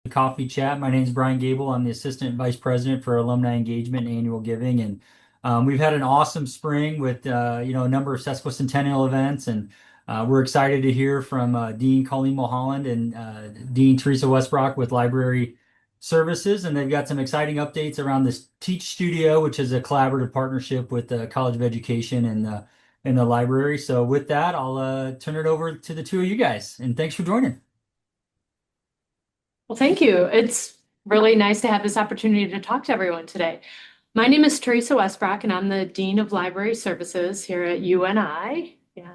Coffee Chat. My name is Brian Gable. I'm the Assistant Vice President for Alumni Engagement and Annual Giving. And we've had an awesome spring with a number of sesquicentennial events. And we're excited to hear from Dean Colleen Mulholland and Dean Teresa Westbrook with Library Services. And they've got some exciting updates around this Teach Studio, which is a collaborative partnership with the College of Education and the library. So with that, I'll turn it over to the two of you guys. And thanks for joining. Well, thank you. It's really nice to have this opportunity to talk to everyone today. My name is Teresa Westbrook, and I'm the Dean of Library Services here at UNI. Yeah.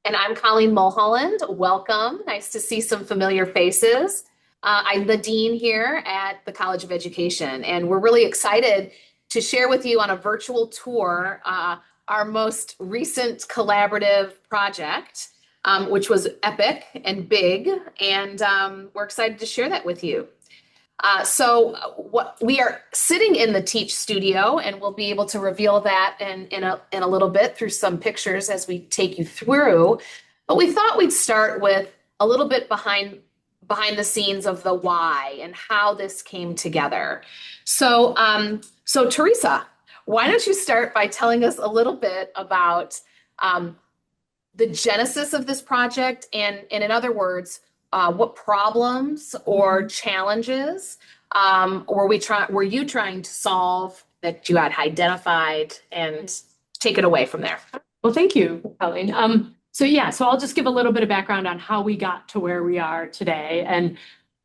And I'm Colleen Mulholland. Welcome. Nice to see some familiar faces. I'm the Dean here at the College of Education, and we're really excited to share with you on a virtual tour our most recent collaborative project, which was epic and big, and we're excited to share that with you. What we are sitting in the Teach Studio, and we'll be able to reveal that in a little bit through some pictures as we take you through. But we thought we'd start with a little bit behind the scenes of the why and how this came together. So Teresa, why don't you start by telling us a little bit about the genesis of this project, and in other words, what problems or challenges were you trying to solve that you had identified, and take it away from there. Well, thank you, Colleen. So I'll just give a little bit of background on how we got to where we are today, and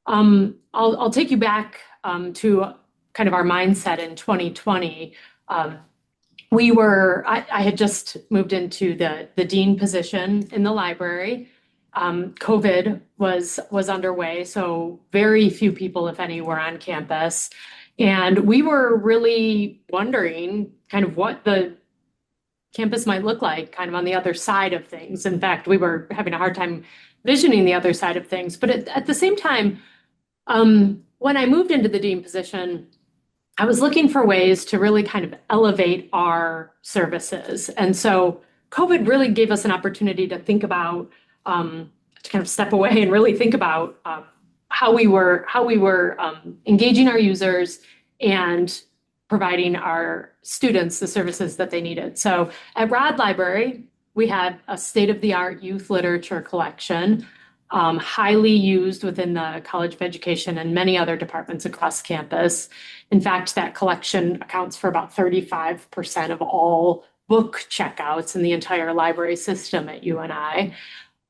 I'll take you back to kind of our mindset in 2020. I had just moved into the dean position in the library. COVID was underway, so very few people, if any, were on campus. And we were really wondering kind of what the campus might look like kind of on the other side of things. In fact, we were having a hard time visioning the other side of things. But at the same time, when I moved into the dean position, I was looking for ways to really kind of elevate our services. And so COVID really gave us an opportunity to think about, to kind of step away and really think about how we were engaging our users and providing our students the services that they needed. So at Rod Library, we had a state-of-the-art youth literature collection, highly used within the College of Education and many other departments across campus. In fact, that collection accounts for about 35% of all book checkouts in the entire library system at UNI.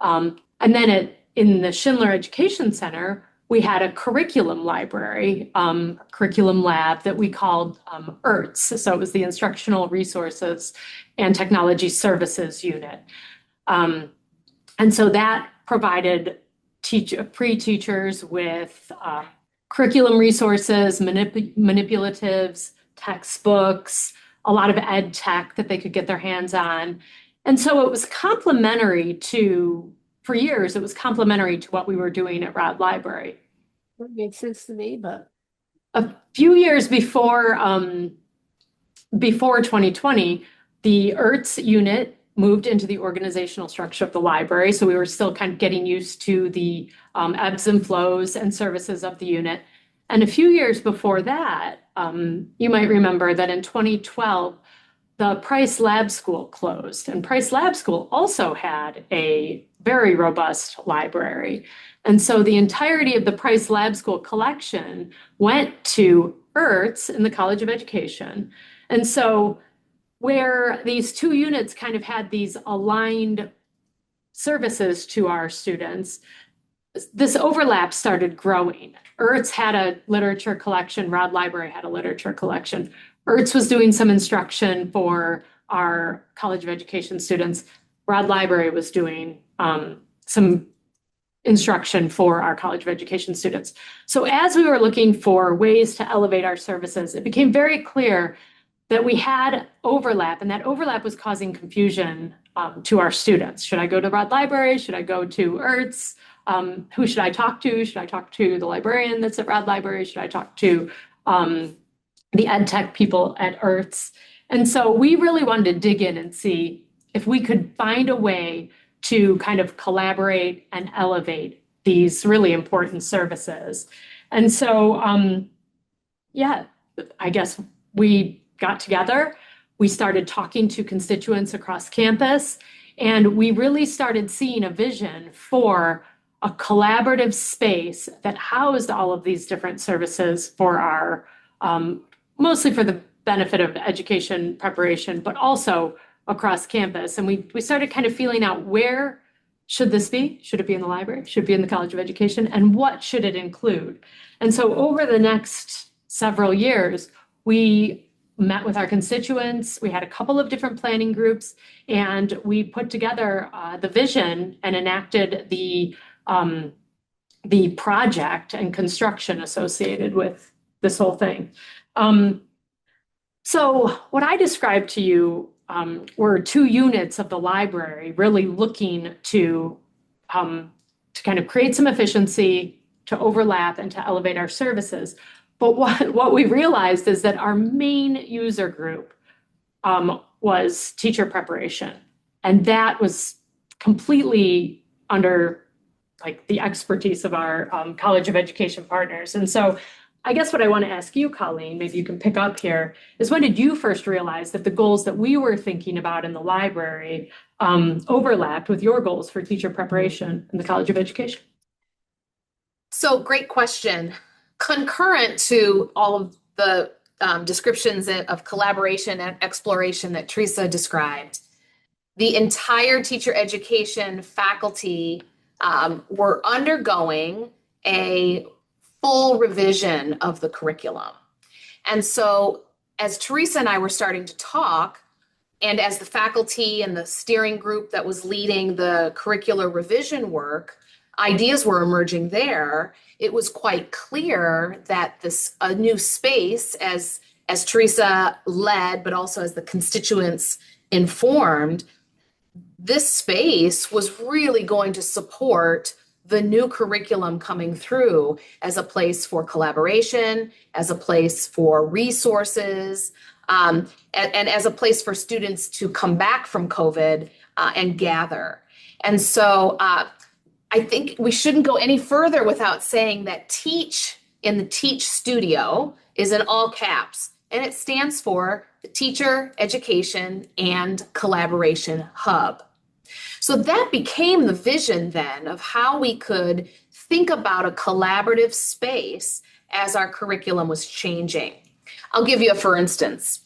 And then in the Schindler Education Center, we had a curriculum library, curriculum lab that we called IRTS. So it was the Instructional Resources and Technology Services Unit. And so that provided pre-teachers with curriculum resources, manipulatives, textbooks, a lot of ed tech that they could get their hands on. And so it was complementary for years, it was complementary to what we were doing at Rod Library. That made sense to me, but a few years before 2020, the IRTS unit moved into the organizational structure of the library. So we were still kind of getting used to the ebbs and flows and services of the unit. And a few years before that, you might remember that in 2012, the Price Lab School closed. And Price Lab School also had a very robust library. And so the entirety of the Price Lab School collection went to IRTS in the College of Education. And so where these two units kind of had these aligned services to our students, this overlap started growing. IRTS had a literature collection, Rod Library had a literature collection. IRTS was doing some instruction for our College of Education students. Rod Library was doing some instruction for our College of Education students. So as we were looking for ways to elevate our services, it became very clear that we had overlap, and that overlap was causing confusion to our students. Should I go to Rod Library? Should I go to IRTS? Who should I talk to? Should I talk to the librarian that's at Rod Library? Should I talk to the ed tech people at IRTS? And so we really wanted to dig in and see if we could find a way to kind of collaborate and elevate these really important services. And so, yeah, I guess we got together, we started talking to constituents across campus, and we really started seeing a vision for a collaborative space that housed all of these different services for our, mostly for the benefit of education preparation, but also across campus. And we started kind of feeling out, where should this be? Should it be in the library? Should it be in the College of Education? And what should it include? And so over the next several years, we met with our constituents. We had a couple of different planning groups, and we put together the vision and enacted the project and construction associated with this whole thing. So what I described to you were 2 units of the library, really looking to kind of create some efficiency, to overlap, and to elevate our services. But what we realized is that our main user group was teacher preparation, and that was completely under like the expertise of our College of Education partners. And so I guess what I want to ask you, Colleen, maybe you can pick up here, is when did you first realize that the goals that we were thinking about in the library overlapped with your goals for teacher preparation in the College of Education? So great question. Concurrent to all of the descriptions of collaboration and exploration that Teresa described, the entire teacher education faculty were undergoing a full revision of the curriculum. And so as Teresa and I were starting to talk, and as the faculty and the steering group that was leading the curricular revision work, ideas were emerging there, it was quite clear that a new space, as Teresa led, but also as the constituents informed, this space was really going to support the new curriculum coming through as a place for collaboration, as a place for resources, and as a place for students to come back from COVID and gather. And so I think we shouldn't go any further without saying that TEACH in the TEACH studio is in all caps, and it stands for the Teacher Education and Collaboration Hub. So that became the vision then of how we could think about a collaborative space as our curriculum was changing. I'll give you a for instance.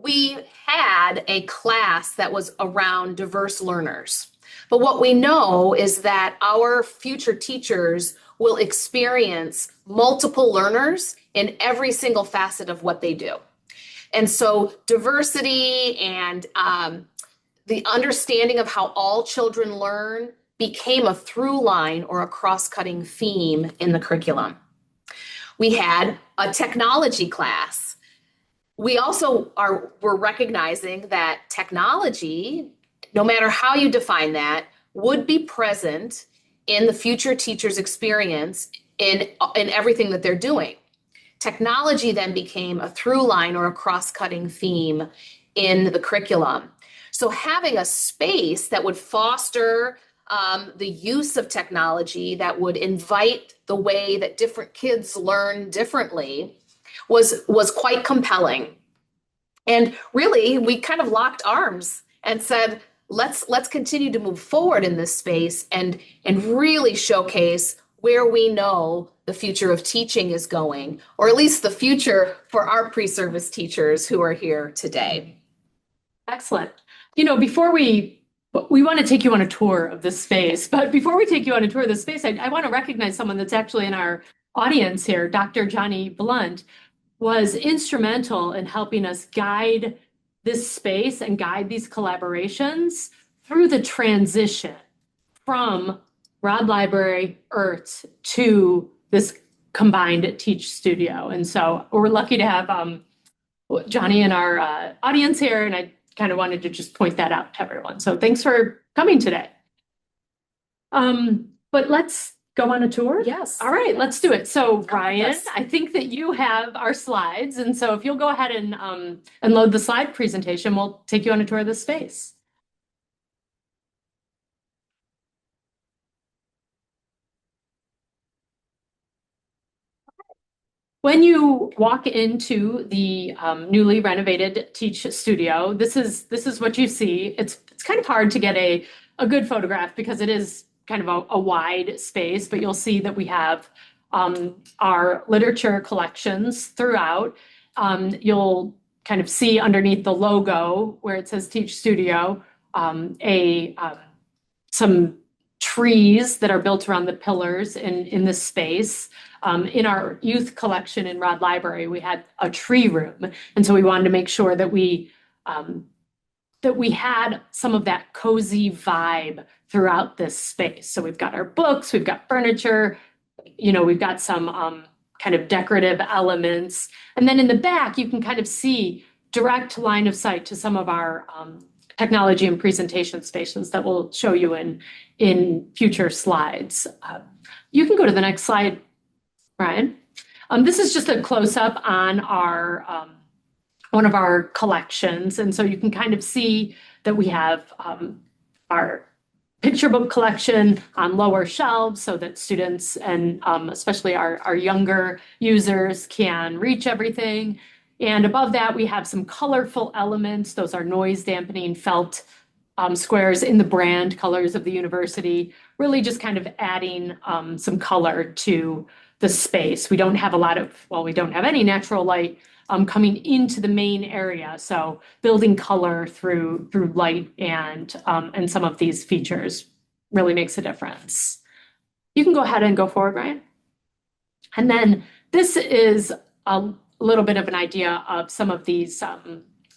We had a class that was around diverse learners. But what we know is that our future teachers will experience multiple learners in every single facet of what they do. And so diversity and the understanding of how all children learn became a through line or a cross-cutting theme in the curriculum. We had a technology class. We also were recognizing that technology, no matter how you define that, would be present in the future teacher's experience in everything that they're doing. Technology then became a through line or a cross-cutting theme in the curriculum. So having a space that would foster the use of technology, that would invite the way that different kids learn differently, was quite compelling. And really, we kind of locked arms and said, let's continue to move forward in this space and really showcase where we know the future of teaching is going, or at least the future for our pre-service teachers who are here today. Excellent. You know, before we want to take you on a tour of this space, but before we take you on a tour of this space, I want to recognize someone that's actually in our audience here. Dr. Johnny Blunt was instrumental in helping us guide this space and guide these collaborations through the transition from Rod Library, ERTS, to this combined Teach studio. And so we're lucky to have Johnny in our audience here, and I kind of wanted to just point that out to everyone. So thanks for coming today. But let's go on a tour? Yes. All right, let's do it. So Ryan, I think that you have our slides. And so if you'll go ahead and load the slide presentation, we'll take you on a tour of the space. When you walk into the newly renovated Teach Studio, this is what you see. It's kind of hard to get a good photograph because it is kind of a wide space, but you'll see that we have our literature collections throughout. You'll kind of see underneath the logo where it says Teach Studio, some trees that are built around the pillars in this space. In our youth collection in Rod Library, we had a tree room. And so we wanted to make sure that we had some of that cozy vibe throughout this space. So we've got our books, we've got furniture, we've got some kind of decorative elements. And then in the back, you can kind of see direct line of sight to some of our technology and presentation spaces that we'll show you in future slides. You can go to the next slide, Brian. This is just a close-up on our one of our collections. And so you can kind of see that we have our picture book collection on lower shelves so that students and especially our younger users can reach everything. And above that, we have some colorful elements. Those are noise dampening felt squares in the brand colors of the university, really just kind of adding some color to the space. We don't have we don't have any natural light coming into the main area. So building color through light and some of these features really makes a difference. You can go ahead and go forward, Ryan. And then this is a little bit of an idea of some of these,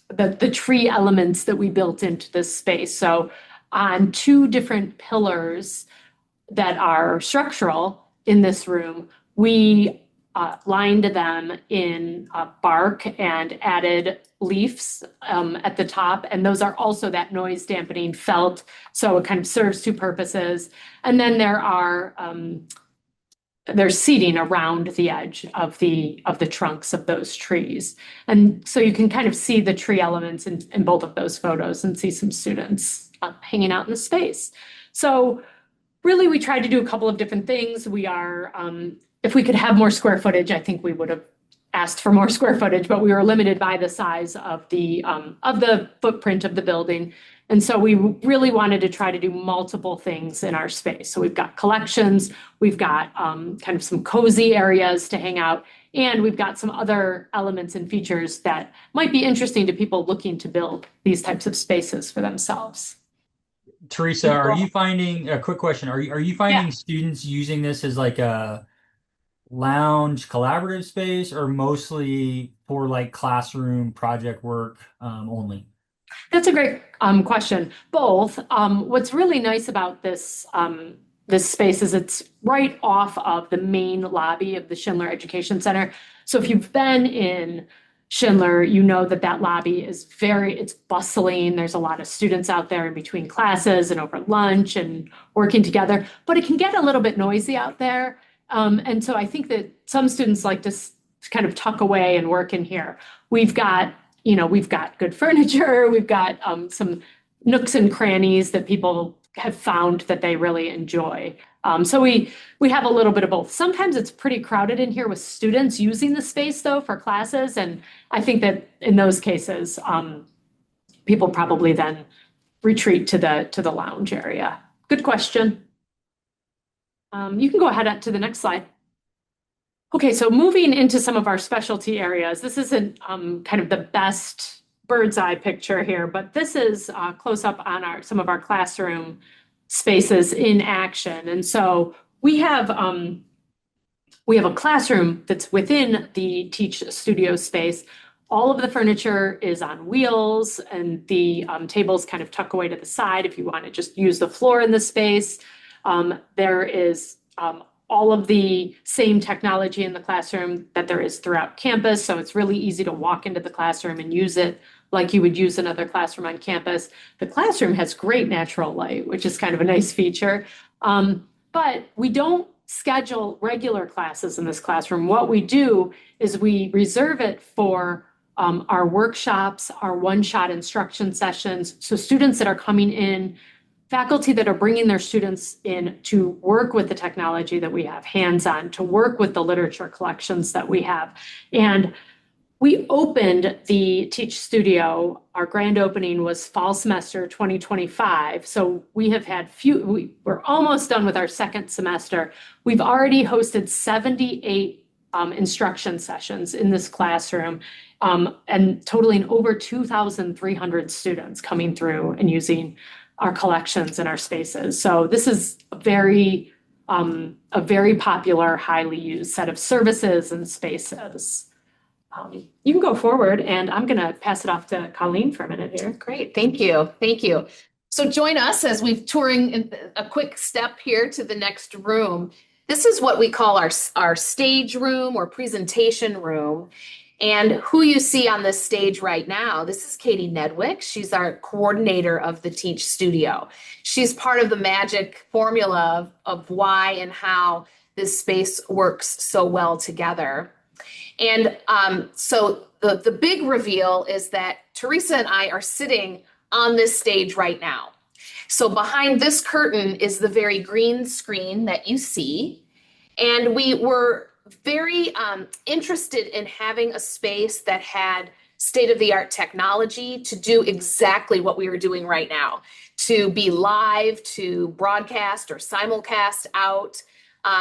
the tree elements that we built into this space. So on two different pillars that are structural in this room, we lined them in bark and added leaves at the top. And those are also that noise dampening felt. So it kind of serves two purposes. And then there's seating around the edge of the trunks of those trees. And so you can kind of see the tree elements in both of those photos and see some students hanging out in the space. So really, we tried to do a couple of different things. We are, if we could have more square footage, I think we would have asked for more square footage, but we were limited by the size of the footprint of the building. And so we really wanted to try to do multiple things in our space. So we've got collections, we've got kind of some cozy areas to hang out, and we've got some other elements and features that might be interesting to people looking to build these types of spaces for themselves. Teresa, are you finding a quick question? Are you finding students using this as like a lounge collaborative space or mostly for like classroom project work only? That's a great question. Both. What's really nice about this space is it's right off of the main lobby of the Schindler Education Center. So if you've been in Schindler, you know that lobby is it's bustling. There's a lot of students out there in between classes and over lunch and working together, but it can get a little bit noisy out there. And so I think that some students like to kind of tuck away and work in here. We've got good furniture. We've got some nooks and crannies that people have found that they really enjoy. So we have a little bit of both. Sometimes it's pretty crowded in here with students using the space though for classes. And I think that in those cases, people probably then retreat to the lounge area. Good question. You can go ahead to the next slide. Okay, so moving into some of our specialty areas, this isn't kind of the best bird's eye picture here, but this is close up on some of our classroom spaces in action. And so we have a classroom that's within the Teach Studio space. All of the furniture is on wheels and the tables kind of tuck away to the side if you want to just use the floor in the space. There is all of the same technology in the classroom that there is throughout campus. So it's really easy to walk into the classroom and use it like you would use another classroom on campus. The classroom has great natural light, which is kind of a nice feature. But we don't schedule regular classes in this classroom. What we do is we reserve it for our workshops, our one-shot instruction sessions. So students that are coming in faculty that are bringing their students in to work with the technology that we have hands-on, to work with the literature collections that we have. And we opened the Teach Studio. Our grand opening was fall semester 2025. So we have had we're almost done with our second semester. We've already hosted 78 instruction sessions in this classroom, and totaling over 2,300 students coming through and using our collections and our spaces. So this is a very popular, highly used set of services and spaces. You can go forward, and I'm going to pass it off to Colleen for a minute here. Great, thank you, thank you. So join us as we're touring a quick step here to the next room. This is what we call our stage room or presentation room. And who you see on this stage right now, this is Katie Nedwick. She's our coordinator of the Teach Studio. She's part of the magic formula of why and how this space works so well together. And so the big reveal is that Teresa and I are sitting on this stage right now. So behind this curtain is the very green screen that you see. And we were very interested in having a space that had state-of-the-art technology to do exactly what we are doing right now, to be live, to broadcast or simulcast out.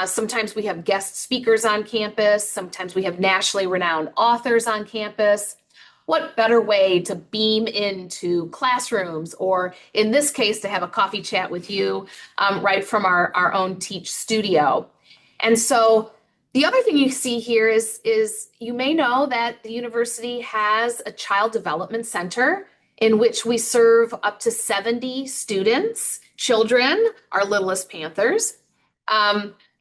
Sometimes we have guest speakers on campus. Sometimes we have nationally renowned authors on campus. What better way to beam into classrooms, or in this case, to have a coffee chat with you right from our own Teach Studio. And so the other thing you see here is you may know that the university has a child development center in which we serve up to 70 students, children, our littlest Panthers,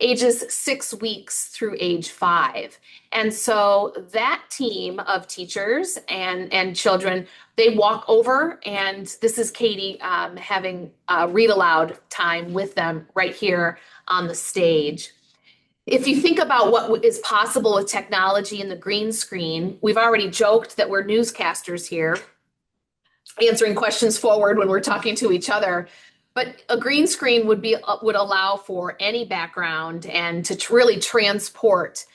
ages 6 weeks through age 5. And so that team of teachers and children, they walk over, and this is Katie having read aloud time with them right here on the stage. If you think about what is possible with technology and the green screen, we've already joked that we're newscasters here, answering questions forward when we're talking to each other. But a green screen would allow for any background and to really transport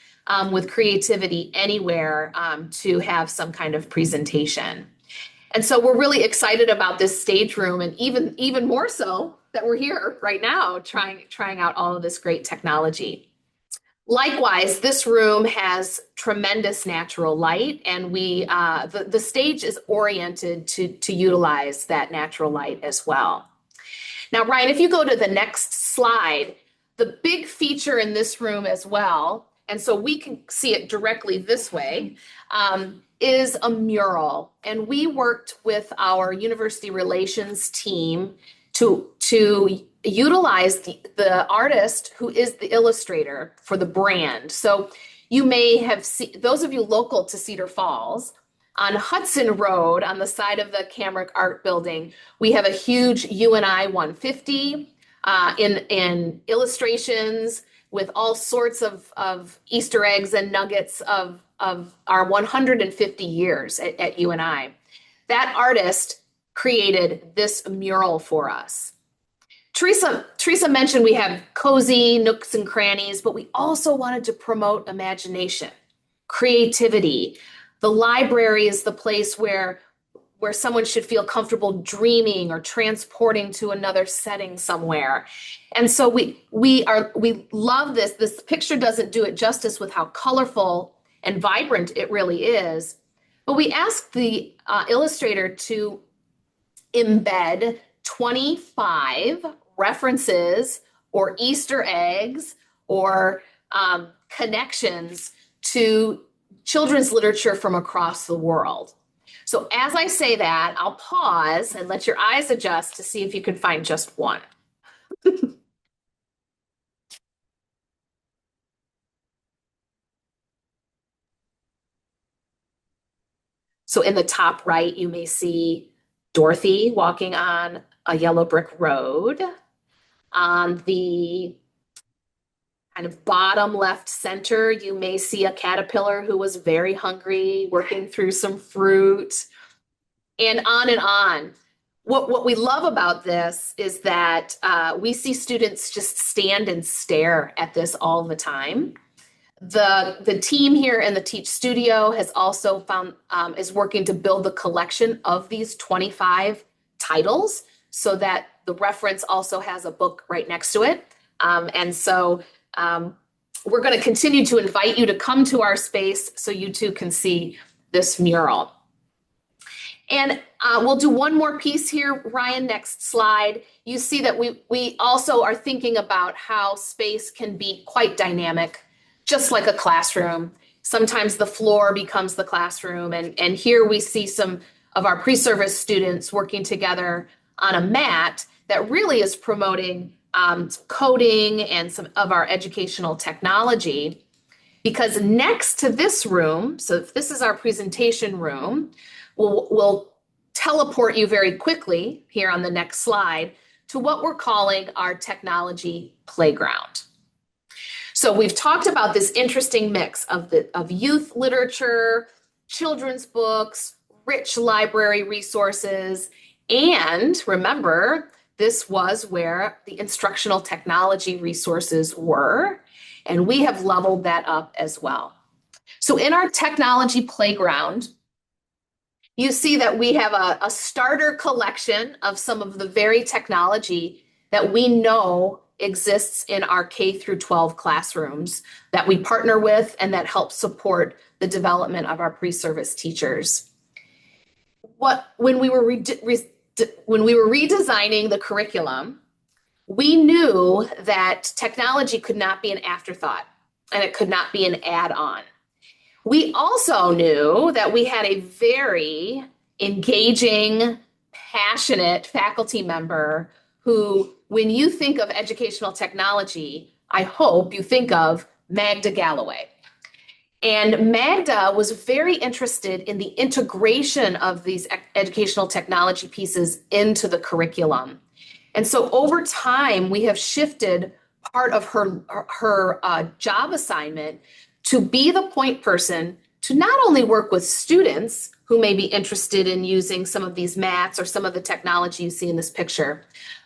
with creativity anywhere to have some kind of presentation. And so we're really excited about this stage room, and even more so that we're here right now trying out all of this great technology. Likewise, this room has tremendous natural light, and the stage is oriented to utilize that natural light as well. Now, Ryan, if you go to the next slide, the big feature in this room as well, and so we can see it directly this way, is a mural. And we worked with our university relations team to utilize the artist who is the illustrator for the brand. So you may have seen, those of you local to Cedar Falls, on Hudson Road on the side of the Camrick Art Building, we have a huge UNI 150 in illustrations with all sorts of Easter eggs and nuggets of our 150 years at UNI. That artist created this mural for us. Teresa mentioned we have cozy nooks and crannies, but we also wanted to promote imagination, creativity. The library is the place where someone should feel comfortable dreaming or transporting to another setting somewhere. And so we love this. This picture doesn't do it justice with how colorful and vibrant it really is. But we asked the illustrator to embed 25 references or Easter eggs or connections to children's literature from across the world. So as I say that, I'll pause and let your eyes adjust to see if you can find just one. So in the top right, you may see Dorothy walking on a yellow brick road. On the kind of bottom left center, you may see a caterpillar who was very hungry, working through some fruit, and on and on. what we love about this is that we see students just stand and stare at this all the time. The team here in the Teach Studio has also found is working to build the collection of these 25 titles so that the reference also has a book right next to it. And so we're going to continue to invite you to come to our space so you too can see this mural. And we'll do one more piece here, Ryan, next slide. You see that we also are thinking about how space can be quite dynamic, just like a classroom. Sometimes the floor becomes the classroom. And here we see some of our pre-service students working together on a mat that really is promoting coding and some of our educational technology. Because next to this room, so if this is our presentation room, we'll teleport you very quickly here on the next slide to what we're calling our technology playground. So we've talked about this interesting mix of youth literature, children's books, rich library resources, and remember, this was where the instructional technology resources were, and we have leveled that up as well. So in our technology playground, you see that we have a starter collection of some of the very technology that we know exists in our K through 12 classrooms that we partner with and that help support the development of our pre-service teachers. When we were redesigning the curriculum, we knew that technology could not be an afterthought and it could not be an add-on. We also knew that we had a very engaging, passionate faculty member who, when you think of educational technology, I hope you think of Magda Galloway. And Magda was very interested in the integration of these educational technology pieces into the curriculum. And so over time, we have shifted part of her job assignment to be the point person to not only work with students who may be interested in using some of these mats or some of the technology you see in this picture,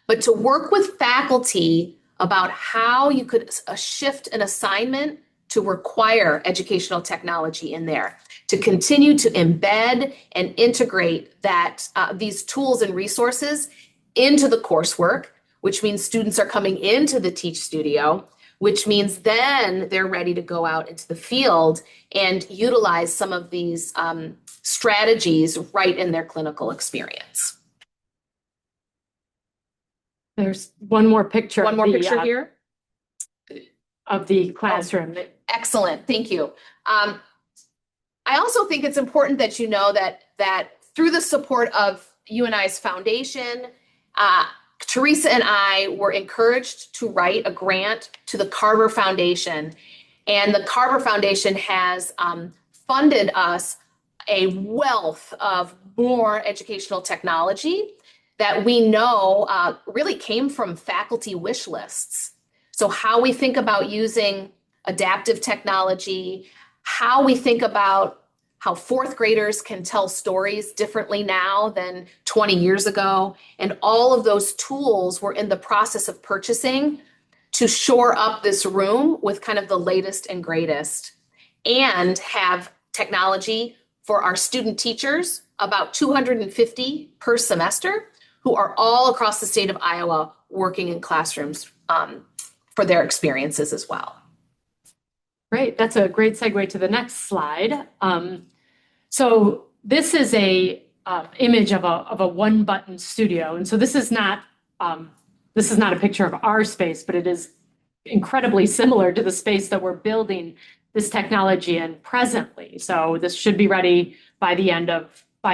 but to work with faculty about how you could shift an assignment to require educational technology in there, to continue to embed and integrate that these tools and resources into the coursework, which means students are coming into the Teach Studio, which means then they're ready to go out into the field and utilize some of these strategies right in their clinical experience. There's one more picture. One more picture here of the classroom. Oh, excellent, thank you. I also think it's important that you know that through the support of UNI's foundation, Teresa and I were encouraged to write a grant to the Carver Foundation, and the Carver Foundation has funded us a wealth of more educational technology that we know really came from faculty wish lists. So how we think about using adaptive technology, how we think about how fourth graders can tell stories differently now than 20 years ago. And all of those tools were in the process of purchasing to shore up this room with kind of the latest and greatest, and have technology for our student teachers, about 250 per semester, who are all across the state of Iowa working in classrooms for their experiences as well. Great, that's a great segue to the next slide. So this is a image of a one-button studio, and so this is not a picture of our space, but it is incredibly similar to the space that we're building this technology in presently. So this should be ready by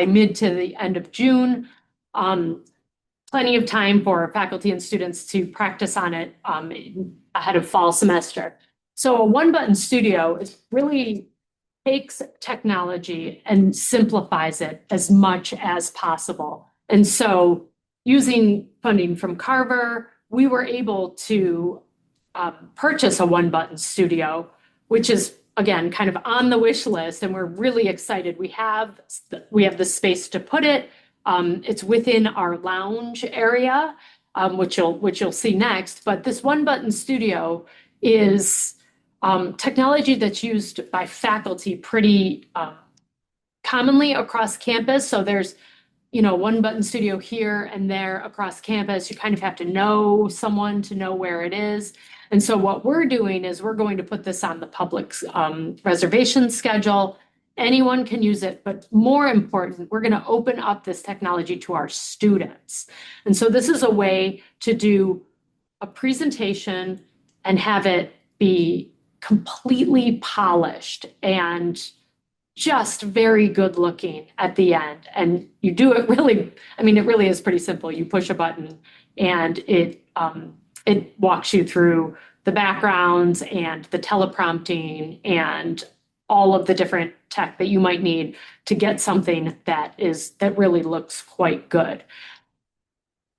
mid to the end of June. Plenty of time for faculty and students to practice on it ahead of fall semester. So a one-button studio is really takes technology and simplifies it as much as possible. And so using funding from Carver, we were able to purchase a one-button studio, which is, again, kind of on the wish list, and we're really excited. We have the space to put it. It's within our lounge area, which you'll see next. But this one button studio is technology that's used by faculty pretty commonly across campus. So there's one button studio here and there across campus. You kind of have to know someone to know where it is. And so what we're doing is we're going to put this on the public's reservation schedule. Anyone can use it, but more important, we're going to open up this technology to our students. And so this is a way to do a presentation and have it be completely polished and just very good looking at the end. And you do it really, I mean, it really is pretty simple. You push a button and it walks you through the backgrounds and the teleprompting and all of the different tech that you might need to get something that really looks quite good.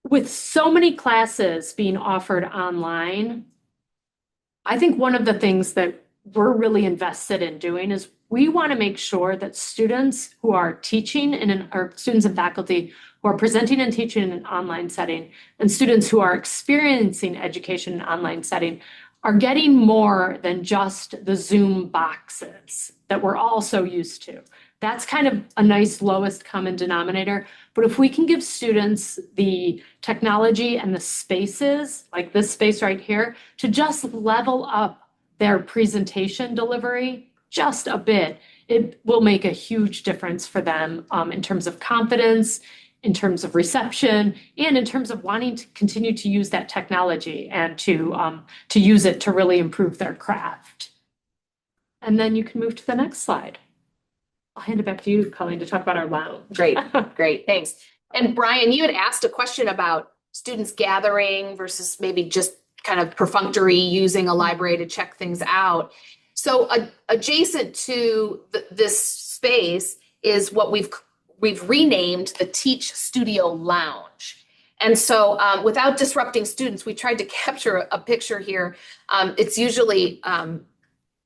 With so many classes being offered online, I think one of the things that we're really invested in doing is we want to make sure that students who are teaching or students and faculty who are presenting and teaching in an online setting and students who are experiencing education in an online setting are getting more than just the Zoom boxes that we're all so used to. That's kind of a nice lowest common denominator. But if we can give students the technology and the spaces, like this space right here, to just level up their presentation delivery just a bit, it will make a huge difference for them in terms of confidence, in terms of reception, and in terms of wanting to continue to use that technology and to use it to really improve their craft. And then you can move to the next slide. I'll hand it back to you, Colleen, to talk about our lounge. Great, great, thanks. And Brian, you had asked a question about students gathering versus maybe just kind of perfunctory using a library to check things out. So adjacent to this space is what we've renamed the Teach Studio Lounge. And so without disrupting students, we tried to capture a picture here. It's usually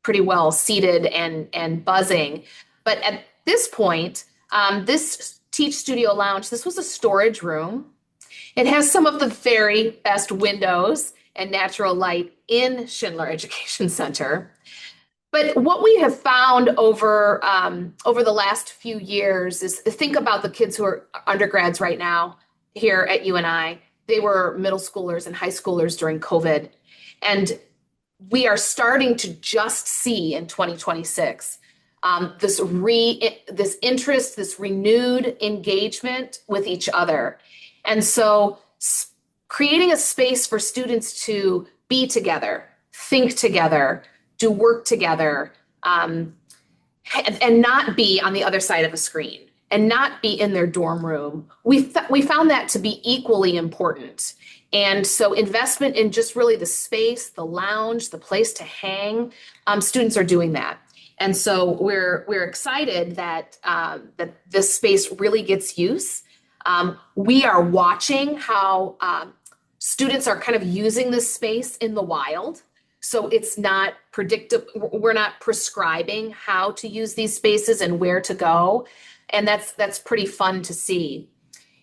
pretty well seated and buzzing. But at this point, this Teach Studio Lounge, this was a storage room. It has some of the very best windows and natural light in Schindler Education Center. But what we have found over the last few years is think about the kids who are undergrads right now here at UNI. They were middle schoolers and high schoolers during COVID. And we are starting to just see in 2026 this interest, this renewed engagement with each other. And so creating a space for students to be together, think together, do work together, and not be on the other side of a screen and not be in their dorm room. We found that to be equally important. And so investment in just really the space, the lounge, the place to hang, students are doing that. And so we're excited that this space really gets use. We are watching how students are kind of using this space in the wild. So it's not predictive. We're not prescribing how to use these spaces and where to go. And that's pretty fun to see.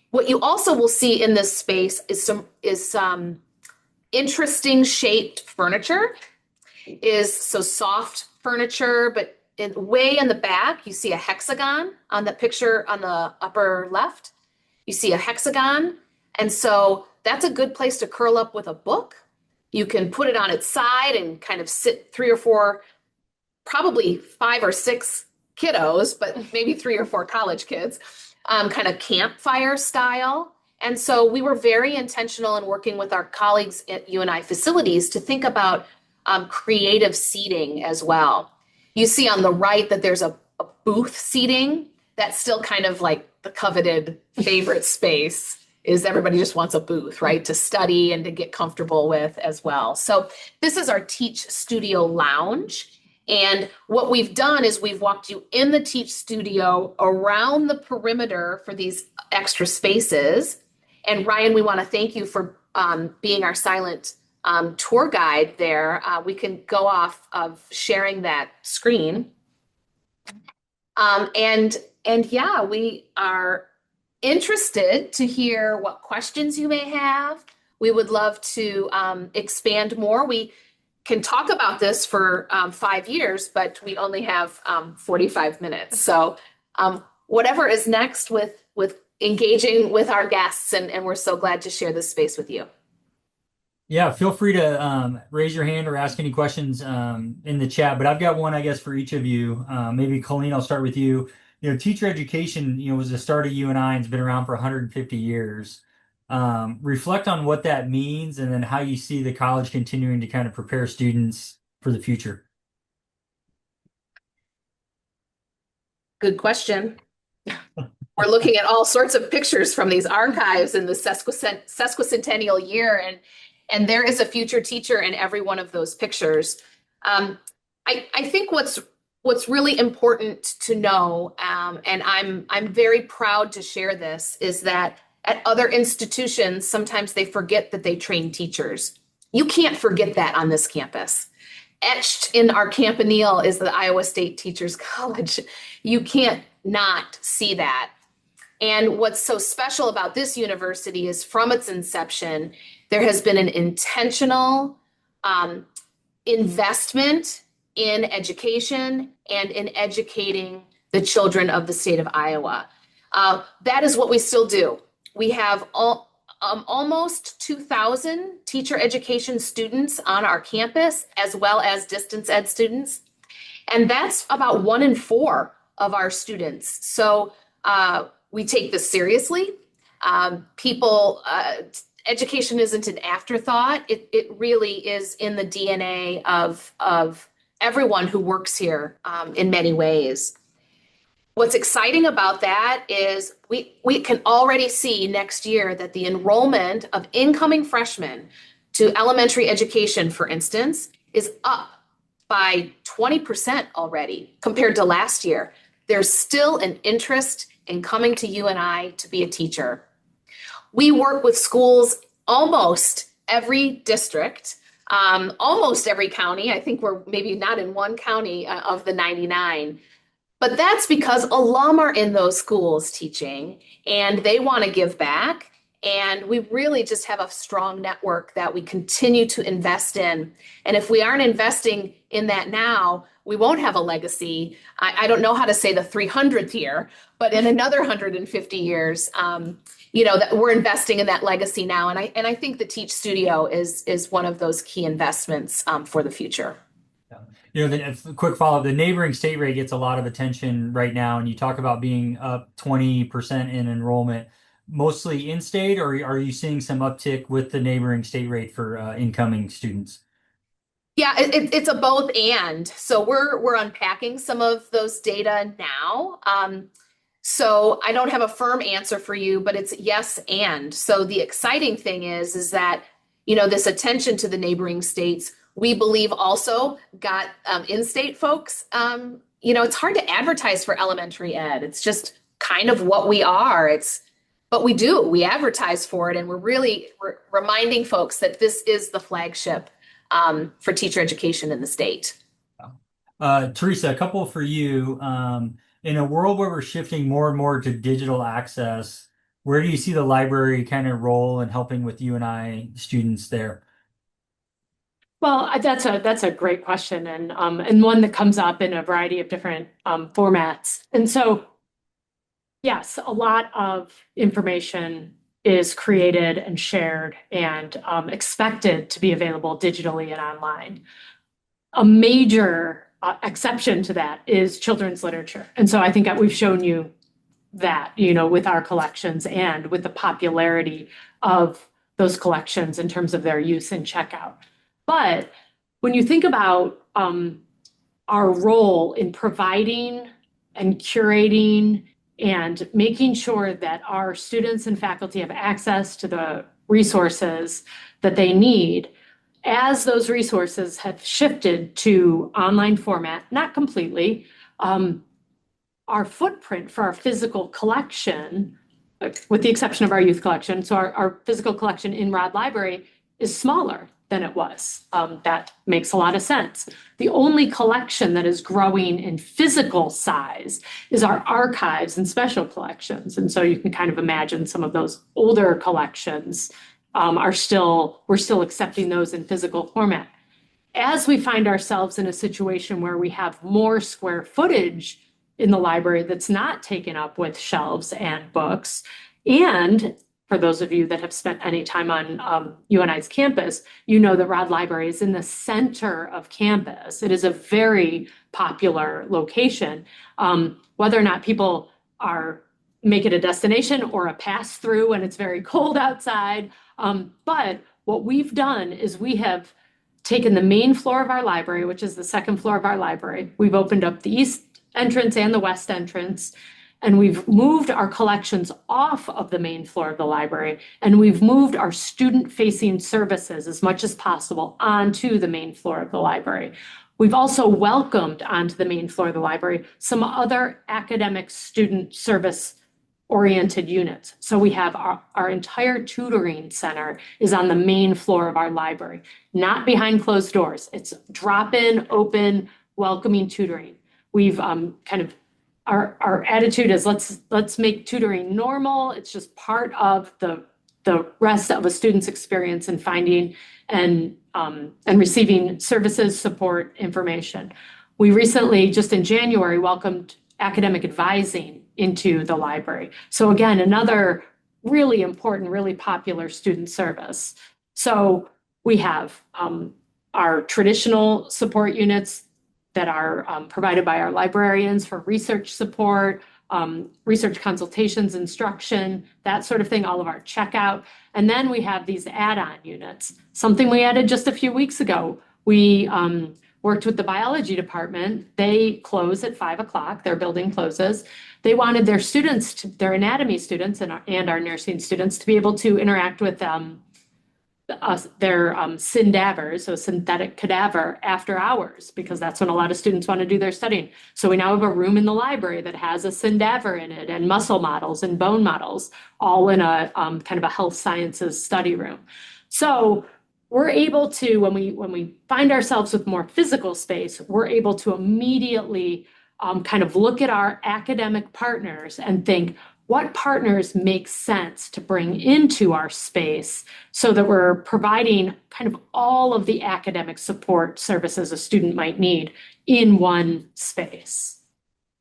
What you also will see in this space is some interesting shaped furniture. So soft furniture, but way in the back, you see a hexagon on the picture on the upper left. You see a hexagon. And so that's a good place to curl up with a book. You can put it on its side and kind of sit 3 or 4, probably 5 or 6 kiddos, but maybe 3 or 4 college kids, kind of campfire style. And so we were very intentional in working with our colleagues at UNI facilities to think about creative seating as well. You see on the right that there's a booth seating. That's still kind of like the coveted favorite space. Is everybody just wants a booth, right, to study and to get comfortable with as well. So this is our Teach Studio Lounge. And what we've done is we've walked you in the Teach Studio around the perimeter for these extra spaces. And Ryan, we want to thank you for being our silent tour guide there. We can go off of sharing that screen. And yeah, we are interested to hear what questions you may have. We would love to expand more. We can talk about this for 5 years, but we only have 45 minutes. So whatever is next with engaging with our guests, and we're so glad to share this space with you. Yeah, feel free to raise your hand or ask any questions in the chat. But I've got one, I guess, for each of you. Maybe Colleen, I'll start with you. Teacher education, was the start of UNI and it's been around for 150 years. Reflect on what that means and then how you see the college continuing to kind of prepare students for the future. Good question. We're looking at all sorts of pictures from these archives in the sesquicentennial year, and there is a future teacher in every one of those pictures. I think what's really important to know, and I'm very proud to share this, is that at other institutions, sometimes they forget that they train teachers. You can't forget that on this campus. Etched in our campanile is the Iowa State Teachers College. You can't not see that. And what's so special about this university is from its inception, there has been an intentional investment in education and in educating the children of the state of Iowa. That is what we still do. We have almost 2,000 teacher education students on our campus, as well as distance ed students. And that's about 1 in 4 of our students. So we take this seriously. Education isn't an afterthought. It really is in the DNA of everyone who works here in many ways. What's exciting about that is we can already see next year that the enrollment of incoming freshmen to elementary education, for instance, is up by 20% already compared to last year. There's still an interest in coming to UNI to be a teacher. We work with schools almost every district, almost every county. I think we're maybe not in one county of the 99. But that's because alum are in those schools teaching and they want to give back. And we really just have a strong network that we continue to invest in. And if we aren't investing in that now, we won't have a legacy. I don't know how to say the 300th year, but in another 150 years, that we're investing in that legacy now. And I think the Teach Studio is one of those key investments for the future. A quick follow-up, the neighboring state rate gets a lot of attention right now, and you talk about being up 20% in enrollment, mostly in-state, or are you seeing some uptick with the neighboring state rate for incoming students? Yeah, it's a both and. So we're unpacking some of those data now. So I don't have a firm answer for you, but it's yes and. So the exciting thing is that, this attention to the neighboring states, we believe also got in-state folks. It's hard to advertise for elementary ed. It's just kind of what we are. But we advertise for it, and we're reminding folks that this is the flagship for teacher education in the state. Teresa, a couple for you. In a world where we're shifting more and more to digital access, where do you see the library kind of role in helping with UNI students there? Well, that's a great question, and one that comes up in a variety of different formats. And so, yes, a lot of information is created and shared and expected to be available digitally and online. A major exception to that is children's literature. And so I think that we've shown you that, with our collections and with the popularity of those collections in terms of their use in checkout. But when you think about our role in providing and curating and making sure that our students and faculty have access to the resources that they need, as those resources have shifted to online format, not completely, our footprint for our physical collection, with the exception of our youth collection, so our physical collection in Rod Library is smaller than it was. That makes a lot of sense. The only collection that is growing in physical size is our archives and special collections. And so you can kind of imagine some of those older collections we're still accepting those in physical format. As we find ourselves in a situation where we have more square footage in the library that's not taken up with shelves and books, and for those of you that have spent any time on UNI's campus, you know that Rod Library is in the center of campus. It is a very popular location. Whether or not people make it a destination or a pass through when it's very cold outside. But what we've done is we have taken the main floor of our library, which is the second floor of our library. We've opened up the east entrance and the west entrance, and we've moved our collections off of the main floor of the library, and we've moved our student-facing services as much as possible onto the main floor of the library. We've also welcomed onto the main floor of the library some other academic student service-oriented units. So we have our entire tutoring center is on the main floor of our library, not behind closed doors. It's drop-in, open, welcoming tutoring. We've our attitude is let's make tutoring normal. It's just part of the rest of a student's experience in finding and receiving services, support, information. We recently, just in January, welcomed academic advising into the library. So again, another really important, really popular student service. So we have our traditional support units that are provided by our librarians for research support, research consultations, instruction, that sort of thing, all of our checkout. And then we have these add-on units, something we added just a few weeks ago. We worked with the biology department. They close at 5 o'clock, their building closes. They wanted their students, their anatomy students and our nursing students to be able to interact with their syndavers, so synthetic cadaver, after hours, because that's when a lot of students want to do their studying. So we now have a room in the library that has a syndaver in it, and muscle models and bone models, all in a kind of a health sciences study room. So we're able to, when we find ourselves with more physical space, we're able to immediately kind of look at our academic partners and think, what partners make sense to bring into our space so that we're providing kind of all of the academic support services a student might need in one space?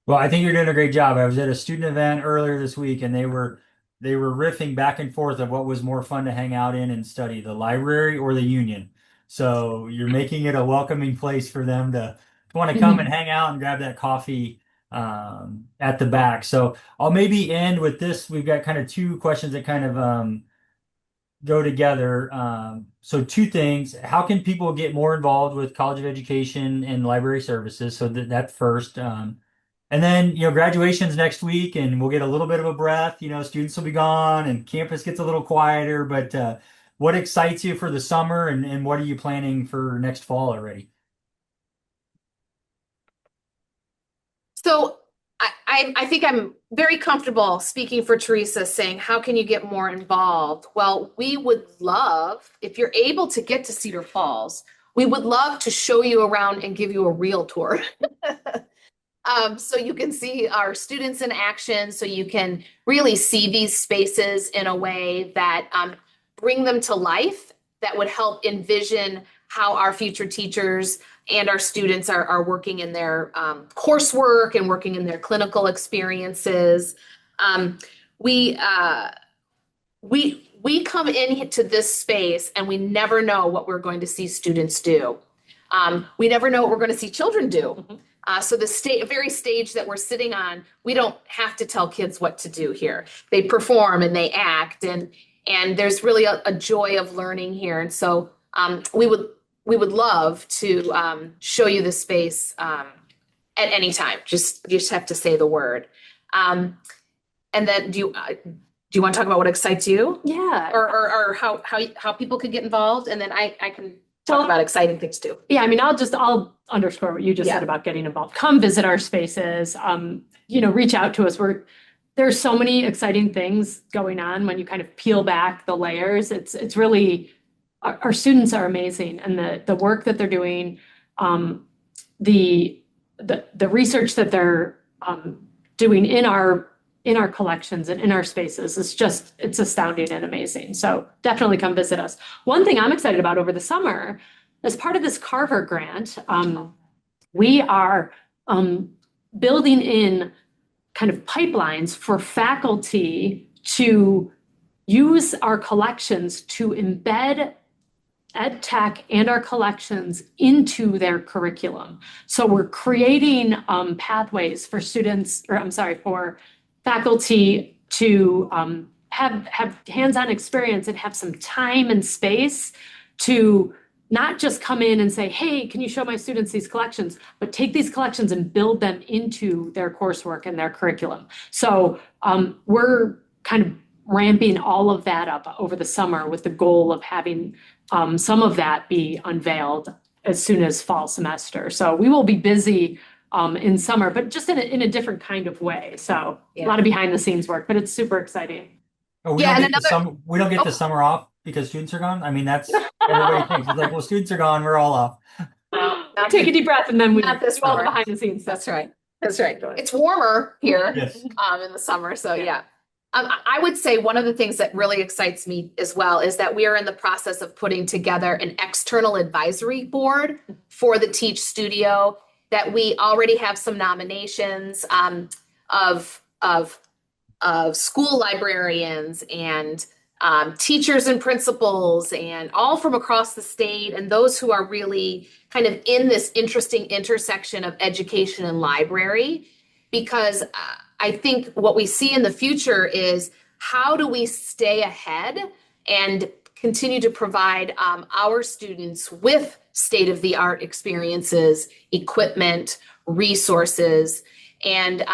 Well, I think you're doing a great job. I was at a student event earlier this week, and they were riffing back and forth of what was more fun to hang out in and study, the library or the union. So you're making it a welcoming place for them to want to come and hang out and grab that coffee at the back. So I'll maybe end with this. We've got kind of two questions that kind of go together. So two things: how can people get more involved with College of Education and library services? So that first. And then, graduation's next week, and we'll get a little bit of a breath. Students will be gone and campus gets a little quieter. But what excites you for the summer, and what are you planning for next fall already? So I think I'm very comfortable speaking for Teresa, saying, how can you get more involved? Well, we would love, if you're able to get to Cedar Falls, we would love to show you around and give you a real tour. So you can see our students in action, so you can really see these spaces in a way that bring them to life, that would help envision how our future teachers and our students are working in their coursework and working in their clinical experiences. We come into this space and we never know what we're going to see students do. We never know what we're going to see children do. So the very stage that we're sitting on, we don't have to tell kids what to do here. They perform and they act, and there's really a joy of learning here. And so we would love to show you the space at any time. You just have to say the word. And then do you want to talk about what excites you? Yeah. Or how people could get involved? And then I can talk about exciting things too. Yeah, I mean, I'll underscore what you just said about getting involved. Come visit our spaces. Reach out to us. There's so many exciting things going on when you kind of peel back the layers. It's really our students are amazing, and the work that they're doing, the research that they're doing in our collections and in our spaces is just, it's astounding and amazing. So definitely come visit us. One thing I'm excited about over the summer, as part of this Carver grant, we are building in kind of pipelines for faculty to use our collections to embed ed tech and our collections into their curriculum. So we're creating pathways for students, or I'm sorry, for faculty to have hands-on experience and have some time and space to not just come in and say, hey, can you show my students these collections, but take these collections and build them into their coursework and their curriculum. So we're kind of ramping all of that up over the summer with the goal of having some of that be unveiled as soon as fall semester. So we will be busy in summer, but just in a different kind of way. So a lot of behind the scenes work, but it's super exciting. Oh, we don't get the summer off because students are gone. I mean, that's everybody thinks. It's like, well, students are gone, we're all off. Take a deep breath and then we do Not this all the summer. behind the scenes stuff. That's right. That's right. It's warmer here Yes. in the summer. So yeah. I would say one of the things that really excites me as well is that we are in the process of putting together an external advisory board for the Teach Studio, that we already have some nominations of school librarians and teachers and principals, and all from across the state, and those who are really kind of in this interesting intersection of education and library. Because I think what we see in the future is, how do we stay ahead and continue to provide our students with state-of-the-art experiences, equipment, resources. And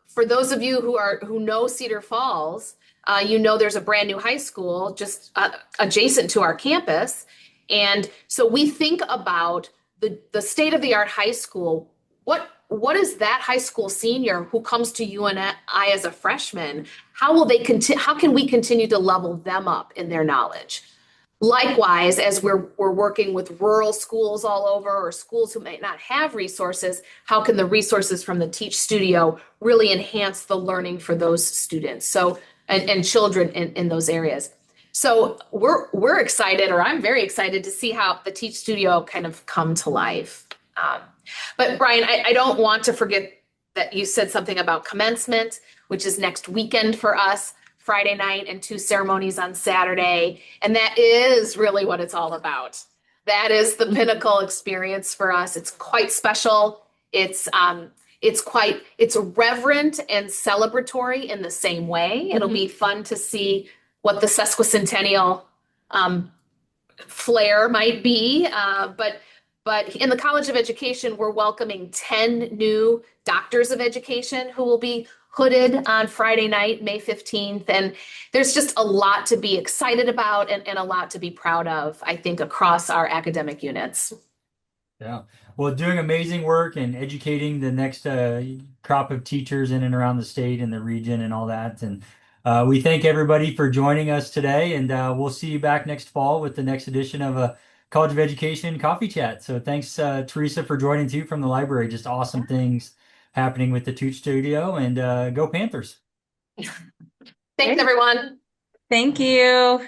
for those of you who know Cedar Falls, there's a brand new high school just adjacent to our campus. And so we think about the state-of-the-art high school. What is that high school senior who comes to UNI as a freshman? How can we continue to level them up in their knowledge? Likewise, as we're working with rural schools all over, or schools who might not have resources, how can the resources from the Teach Studio really enhance the learning for those students? So and children in those areas. So we're excited, or I'm very excited to see how the Teach Studio kind of come to life. But Brian, I don't want to forget that you said something about commencement, which is next weekend for us, Friday night, and 2 ceremonies on Saturday. And that is really what it's all about. That is the pinnacle experience for us. It's quite special. It's reverent and celebratory in the same way. It'll be fun to see what the sesquicentennial flair might be. But in the College of Education, we're welcoming 10 new doctors of education who will be hooded on Friday night, May 15th. And there's just a lot to be excited about and a lot to be proud of, I think, across our academic units. Yeah. Well, doing amazing work and educating the next crop of teachers in and around the state and the region and all that. And we thank everybody for joining us today. And we'll see you back next fall with the next edition of a College of Education Coffee Chat. So thanks, Teresa, for joining too from the library. Just awesome things happening with the Teach Studio, and go Panthers. Thanks, everyone. Thank you.